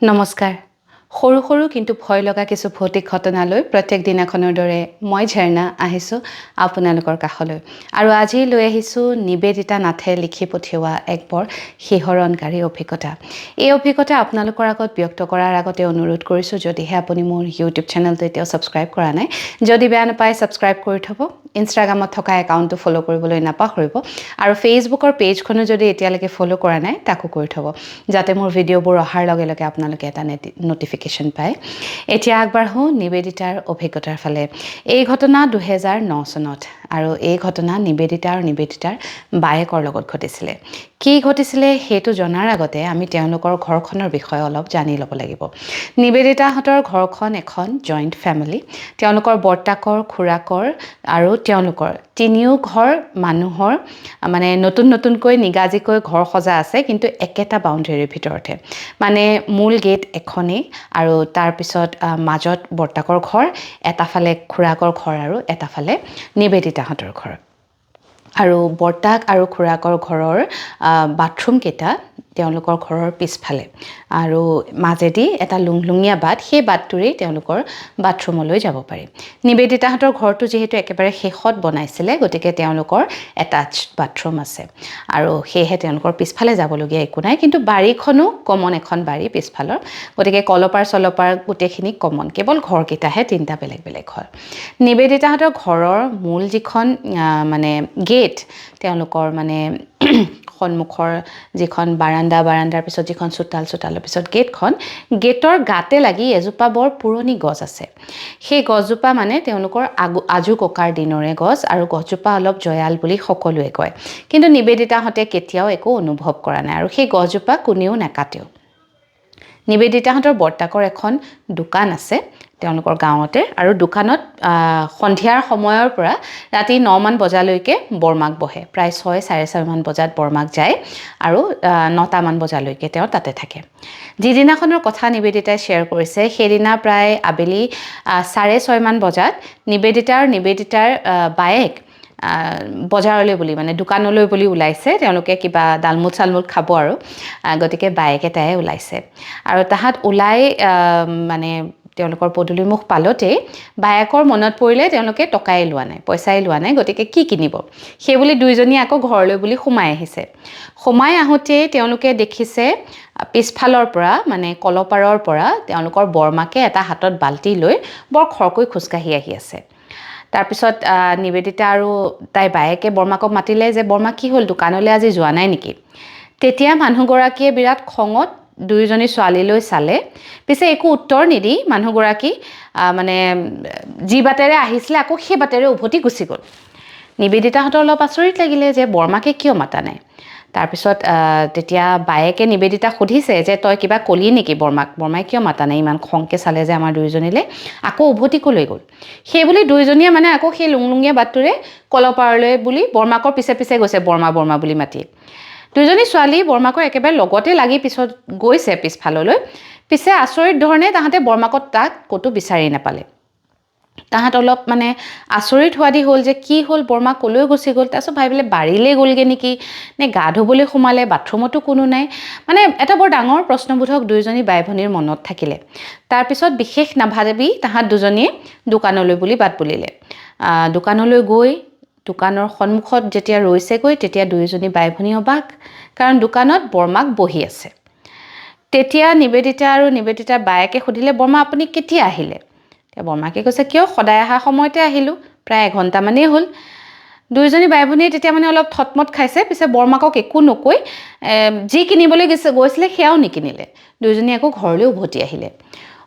নমস্কাৰ সৰু সৰু কিন্তু ভয় লগা কিছু ভৌতিক ঘটনালৈ প্ৰত্যেক দিনাখনৰ দৰে মই ঝৰ্ণা আহিছোঁ আপোনালোকৰ কাষলৈ আৰু আজি লৈ আহিছোঁ নিবেদিতা নাথে লিখি পঠিওৱা এক বৰ শিহৰণকাৰী অভিজ্ঞতা। এই অভিজ্ঞতা আপোনালোকৰ আগত ব্যক্ত কৰাৰ আগতে অনুৰোধ কৰিছোঁ, যদিহে আপুনি মোৰ ইউটিউব চেনেলটো এতিয়াও ছাবস্ক্ৰাইব কৰা নাই, যদি বেয়া নাপায় ছাবস্ক্ৰাইব কৰি থ'ব। ইনষ্টাগ্ৰামত থকা একাউণ্টটো ফ'ল' কৰিবলৈ নাপাহৰিব আৰু ফেচবুকৰ পেজখনো যদি এতিয়ালৈকে ফ'ল' কৰা নাই তাকো কৰি থ'ব, যাতে মোৰ ভিডিঅ'বোৰ অহাৰ লগে লগে আপোনালোকে এটা ন'টিফিকেশ্যন পায়। এতিয়া আগবাঢ়োঁ নিবেদিতাৰ অভিজ্ঞতাৰ ফালে। এই ঘটনা 2009 চনত আৰু এই ঘটনা নিবেদিতা আৰু নিবেদিতাৰ বায়েকৰ লগত ঘটিছিলে। কি ঘটিছিলে সেইটো জনাৰ আগতে আমি তেওঁলোকৰ ঘৰখনৰ বিষয়ে অলপ জানি ল'ব লাগিব। নিবেদিতাহঁতৰ ঘৰখন এখন জইণ্ট ফেমিলি। তেওঁলোকৰ বৰ্তাকৰ, খুৰাকৰ আৰু তেওঁলোকৰ তিনিও ঘৰ মানুহৰ মানে নতুনকৈ নিগাজিকৈ ঘৰ সজা আছে, কিন্তু একেটা বাউণ্ডেৰীৰ ভিতৰতে। মানে মূল গেট এখনেই আৰু তাৰপিছত মাজত বৰ্তাকৰ ঘৰ, এটা ফালে খুৰাকৰ ঘৰ আৰু এটা ফালে নিবেদিতাহঁতৰ ঘৰ। আৰু বৰ্তাক আৰু খুৰাকৰ ঘৰৰ বাথৰুমকেইটা তেওঁলোকৰ ঘৰৰ পিছফালে আৰু মাজেদি এটা লুংলুঙীয়া বাট, সেই বাটটোৰেই তেওঁলোকৰ বাথৰুমলৈ যাব পাৰি। নিবেদিতাহঁতৰ ঘৰটো যিহেতু একেবাৰে শেষত বনাইছিলে, গতিকে তেওঁলোকৰ এটাচ বাথৰুম আছে আৰু সেয়েহে তেওঁলোকৰ পিছফালে যাবলগীয়া একো নাই, কিন্তু বাৰীখনো কমন এখন বাৰী পিছফালৰ, গতিকে কলপাৰ চলপাৰ গোটেইখিনি কমন, কেৱল ঘৰকেইটাহে তিনিটা বেলেগ বেলেগ ঘৰ। নিবেদিতাহঁতৰ ঘৰৰ মূল যিখন মানে গেট, তেওঁলোকৰ মানে সন্মুখৰ যিখন বাৰাণ্ডাৰ পিছত যিখন চোতালৰ পিছত গেটৰ গাতে লাগি এজোপা বৰ পুৰণি গছ আছে। সেই গছজোপা মানে তেওঁলোকৰ আজু ককাৰ দিনৰে গছ আৰু গছজোপা অলপ জয়াল বুলি সকলোৱে কয়, কিন্তু নিবেদিতাহঁতে কেতিয়াও একো অনুভৱ কৰা নাই আৰু সেই গছজোপা কোনেও নাকাটেও। নিবেদিতাহঁতৰ বৰ্তাকৰ এখন দোকান আছে তেওঁলোকৰ গাঁৱতে, আৰু দোকানত সন্ধিয়াৰ সময়ৰ পৰা ৰাতি 9 মান বজালৈকে বৰমাক বহে। প্ৰায় 6-6:30 মান বজাত বৰমাক যায় আৰু 9টা মান বজালৈকে তেওঁ তাতে থাকে। যিদিনাখনৰ কথা নিবেদিতাই শ্বেয়াৰ কৰিছে, সেইদিনা প্ৰায় আবেলি 6:30 মান বজাত নিবেদিতাৰ বায়েক বজাৰলৈ বুলি মানে দোকানলৈ বুলি ওলাইছে। তেওঁলোকে কিবা ডালমুট চালমুট খাব আৰু, গতিকে বায়েকে তাই ওলাইছে আৰু তাহাঁত ওলাই মানে তেওঁলোকৰ পদূলিমুখ পালতেই বায়েকৰ মনত পৰিলে তেওঁলোকে পইচাই লোৱা নাই, গতিকে কি কিনিব সেইবুলি দুইজনীয়ে আকৌ ঘৰলৈ বুলি সোমাই আহিছে। সোমাই আহোঁতেই তেওঁলোকে দেখিছে পিছফালৰ পৰা মানে কলপাৰৰ পৰা তেওঁলোকৰ বৰমাকে এটা হাতত বাল্টি লৈ বৰ খৰকৈ খোজকাঢ়ি আহি আছে। তাৰপিছত নিবেদিতা আৰু তাইৰ বায়েকে বৰমাকক মাতিলে যে, বৰমা কি হ'ল, দোকানলৈ আজি যোৱা নাই নেকি? তেতিয়া মানুহগৰাকীয়ে বিৰাট খঙত দুয়োজনী ছোৱালীলৈ চালে, পিছে একো উত্তৰ নিদি মানুহগৰাকী মানে যি বাটেৰে আহিছিলে আকৌ সেই বাটেৰে উভতি গুচি গ'ল। নিবেদিতাহঁতৰ অলপ আচৰিত লাগিলে যে বৰমাকে কিয় মাতা নাই। তাৰপিছত তেতিয়া বায়েকে নিবেদিতাক সুধিছে যে, তই কিবা কলি নেকি বৰমাক? বৰমাই কিয় মাতা নাই? ইমান খংকৈ চালে যে আমাৰ দুয়োজনীলৈ, আকৌ উভতি কলৈ গ'ল? সেইবুলি দুয়োজনীয়ে মানে আকৌ সেই লুংলুঙীয়া বাটটোৰে কলপাৰলৈ বুলি বৰমাকৰ পিছে পিছে গৈছে, বৰমা বুলি মাতি। দুয়োজনী ছোৱালী বৰমাকৰ একেবাৰে লগতে লাগি পিছত গৈছে পিছফাললৈ। পিছে আচৰিত ধৰণে তাহাঁতে বৰমাকক তাক ক'তো বিচাৰি নাপালে। তাহাঁত অলপ মানে আচৰিত হোৱাদি হ'ল যে কি হ'ল, বৰমা ক'লৈ গুচি গ'ল। তাৰপিছত ভাবিলে বাৰীলৈ গ'লগৈ নেকি, নে গা ধুবলৈ সোমালে, বাথৰুমতো কোনো নাই। মানে এটা বৰ ডাঙৰ প্ৰশ্নবোধক দুয়োজনী বাই ভনীৰ মনত থাকিলে। তাৰপিছত বিশেষ নাভাবি তাহাঁত দুজনীয়ে দোকানলৈ বুলি বাট বুলিলে। দোকানলৈ গৈ দোকানৰ সন্মুখত যেতিয়া ৰৈছেগৈ, তেতিয়া দুয়োজনী বাই ভনী অবাক, কাৰণ দোকানত বৰমাক বহি আছে। তেতিয়া নিবেদিতা আৰু নিবেদিতাৰ বায়েকে সুধিলে, বৰমা আপুনি কেতিয়া আহিলে? বৰমাকে কৈছে, কিয়, সদায় অহা সময়তে আহিলোঁ, প্ৰায় এঘণ্টামানেই হ'ল। দুয়োজনী বাই ভনীয়ে তেতিয়া মানে অলপ থটমত খাইছে। পিছে বৰমাকক একো নকৈ যি কিনিবলৈ গৈছিলে সেয়াও নিকিনিলে। দুয়োজনী আকৌ ঘৰলৈ উভতি আহিলে।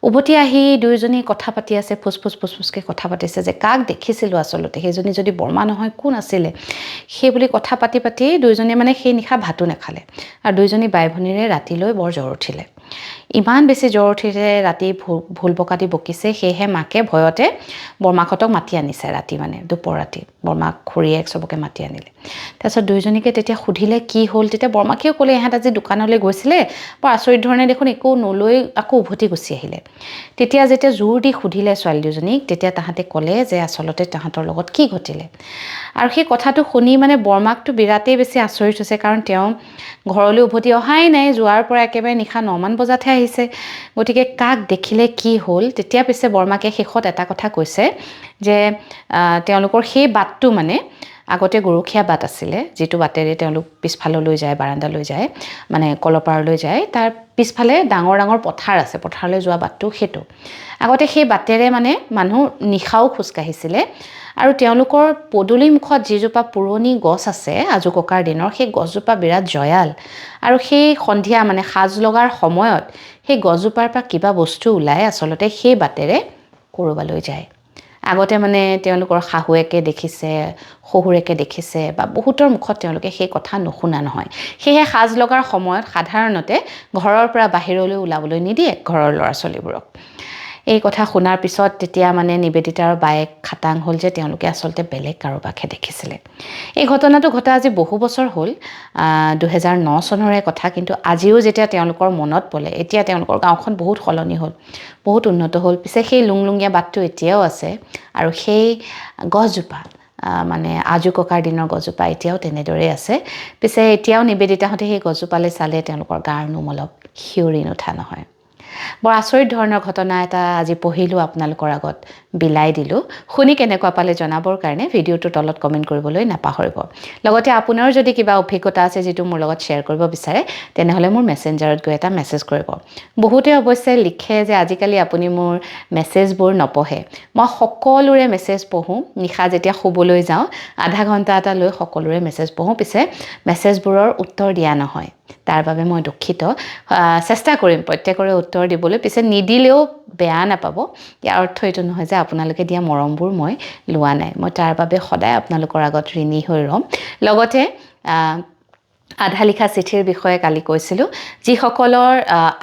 উভতি আহি দুয়োজনী কথা পাতি আছে, ফুচফুচকৈ কথা পাতিছে যে কাক দেখিছিলোঁ আচলতে, সেইজনী যদি বৰমা নহয় কোন আছিলে, সেইবুলি কথা পাতি দুয়োজনীয়ে মানে সেই নিশা ভাতো নাখালে। আৰু দুয়োজনী বাই ভনীৰে ৰাতিলৈ বৰ জ্বৰ উঠিলে। ইমান বেছি জ্বৰ উঠিছে, ৰাতি ভুল বকাটি বকিছে। সেয়েহে মাকে ভয়তে বৰমাকহঁতক মাতি আনিছে ৰাতি, মানে দুপৰ ৰাতি বৰমাক, খুৰীয়েক চবকে মাতি আনিলে। তাৰপিছত দুয়োজনীকে তেতিয়া সুধিলে কি হ'ল। তেতিয়া বৰমাকেও ক'লে, ইহঁত আজি দোকানলৈ গৈছিলে, বৰ আচৰিত ধৰণে দেখোন একো নলৈ আকৌ উভতি গুচি আহিলে। তেতিয়া যেতিয়া জোৰ দি সুধিলে ছোৱালী দুজনীক তেতিয়া তাহাঁতে ক'লে যে আচলতে তাহাঁতৰ লগত কি ঘটিলে আৰু সেই কথাটো শুনি মানে বৰমাকটো বিৰাটেই বেছি আচৰিত হৈছে কাৰণ তেওঁ ঘৰলৈ উভতি অহাই নাই যোৱাৰ পৰা একেবাৰে নিশা 9মান বজাতহে আহিছে গতিকে কাক দেখিলে কি হ'ল তেতিয়া পিছে বৰমাকে শেষত এটা কথা কৈছে যে তেওঁলোকৰ সেই বাটটো মানে আগতে গৰুখীয়া বাট আছিলে যিটো বাটেৰে তেওঁলোক পিছফাললৈ যায় বাৰান্দালৈ যায় মানে কলপাৰলৈ যায় তাৰ পিছফালে ডাঙৰ ডাঙৰ পথাৰ আছে পথাৰলৈ যোৱা বাটটো সেইটো আগতে সেই বাটেৰে মানে মানুহ নিশাও খোজ কাঢ়িছিলে আৰু তেওঁলোকৰ পদূলি মুখত যিজোপা পুৰণি গছ আছে আজু ককাৰ দিনৰ সেই গছজোপা বিৰাট জয়াল আৰু সেই সন্ধিয়া মানে সাজ লগাৰ সময়ত সেই গছজোপাৰ পৰা কিবা বস্তু ওলাই আচলতে সেই বাটেৰে কৰবালৈ যায় আগতে মানে তেওঁলোকৰ শাহুৱেকে দেখিছে শহুৰেকে দেখিছে বা বহুতৰ মুখত তেওঁলোকে সেই কথা নুশুনা নহয় সেয়ে সাজ লগাৰ সময়ত সাধাৰণতে ঘৰৰ পৰা বাহিৰলৈ ওলাবলৈ নিদিয়ে ঘৰৰ ল'ৰা ছোৱালীবোৰক এই কথা শুনাৰ পিছত তেতিয়া মানে নিবেদিতাৰ বায়েক খাটাং হ'ল যে তেওঁলোকে আচলতে বেলেগ কাৰোবাকহে দেখিছিলে এই ঘটনাটো ঘটা আজি বহু বছৰ হ'ল 2009 চনৰে কথা কিন্তু আজিও যেতিয়া তেওঁলোকৰ মনত পৰে এতিয়া তেওঁলোকৰ গাঁওখন বহুত সলনি হ'ল বহুত উন্নত হ'ল পিছে সেই লুংলুঙীয়া বাটটো এতিয়াও আছে আৰু সেই গছজোপা মানে আজু ককাৰ দিনৰ গছজোপা এতিয়াও তেনেদৰেই আছে পিছে এতিয়াও নিবেদিতাহঁতে সেই গছজোপালৈ চালে তেওঁলোকৰ গাৰ নোম অলপ শিয়ৰি নুঠা নহয় বৰ আচৰিত ধৰণৰ ঘটনা এটা আজি পঢ়িলোঁ আপোনালোকৰ আগত বিলাই দিলোঁ শুনি কেনেকুৱা পালে জনাবৰ কাৰণে ভিডিঅ'টোৰ তলত কমেণ্ট কৰিবলৈ নাপাহৰিব লগতে আপোনাৰ যদি কিবা অভিজ্ঞতা আছে যিটো মোৰ লগত শ্বেয়াৰ কৰিব বিচাৰে তেনেহ'লে মোৰ মেছেঞ্জাৰত গৈ এটা মেছেজ কৰিব বহুতে অৱশ্যে লিখে যে আজিকালি আপুনি মোৰ মেছেজবোৰ নপঢ়ে মই সকলোৰে মেছেজ পঢ়োঁ নিশা যেতিয়া শুবলৈ যাওঁ আধা ঘণ্টা এটা লৈ সকলোৰে মেছেজ পঢ়োঁ পিছে মেছেজবোৰৰ উত্তৰ দিয়া নহয় তাৰ বাবে মই দুখিত চেষ্টা কৰিম প্ৰত্যেকৰে উত্তৰ দিবলৈ পিছে নিদিলেও বেয়া নাপাব ইয়াৰ অৰ্থ এইটো নহয় যে আপোনালোকে দিয়া মৰমবোৰ মই লোৱা নাই মই তাৰ বাবে সদায় আপোনালোকৰ আগত ঋণী হৈ ৰ'ম লগতে আধা লিখা চিঠিৰ বিষয়ে কালি কৈছিলোঁ যিসকলৰ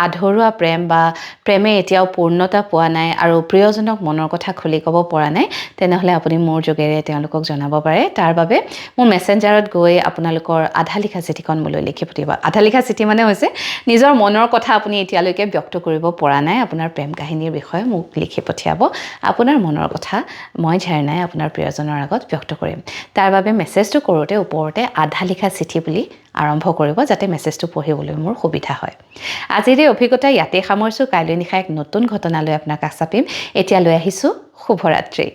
আধৰুৱা প্ৰেম বা প্ৰেমে এতিয়াও পূৰ্ণতা পোৱা নাই আৰু প্ৰিয়জনক মনৰ কথা খুলি ক'ব পৰা নাই তেনেহ'লে আপুনি মোৰ যোগেৰে তেওঁলোকক জনাব পাৰে তাৰ বাবে মোৰ মেছেঞ্জাৰত গৈ আপোনালোকৰ আধা লিখা চিঠিখন মোলৈ লিখি পঠিয়াব আধা লিখা চিঠি মানে হৈছে নিজৰ মনৰ কথা আপুনি এতিয়ালৈকে ব্যক্ত কৰিব পৰা নাই আপোনাৰ প্ৰেম কাহিনীৰ বিষয়ে মোক লিখি পঠিয়াব আপোনাৰ মনৰ কথা মই ঝৰ্ণাই আপোনাৰ প্ৰিয়জনৰ আগত ব্যক্ত কৰিম তাৰ বাবে মেছেজটো কৰোঁতে ওপৰতে আধা লিখা চিঠি বুলি আৰম্ভ কৰিব যাতে মেছেজটো পঢ়িবলৈ মোৰ সুবিধা হয় আজিৰ এই অভিজ্ঞতা ইয়াতে সামৰিছোঁ কাইলৈ নিশা এক নতুন ঘটনালৈ আপোনাক আশা পাম এতিয়া লৈ আহিছোঁ শুভৰাত্ৰি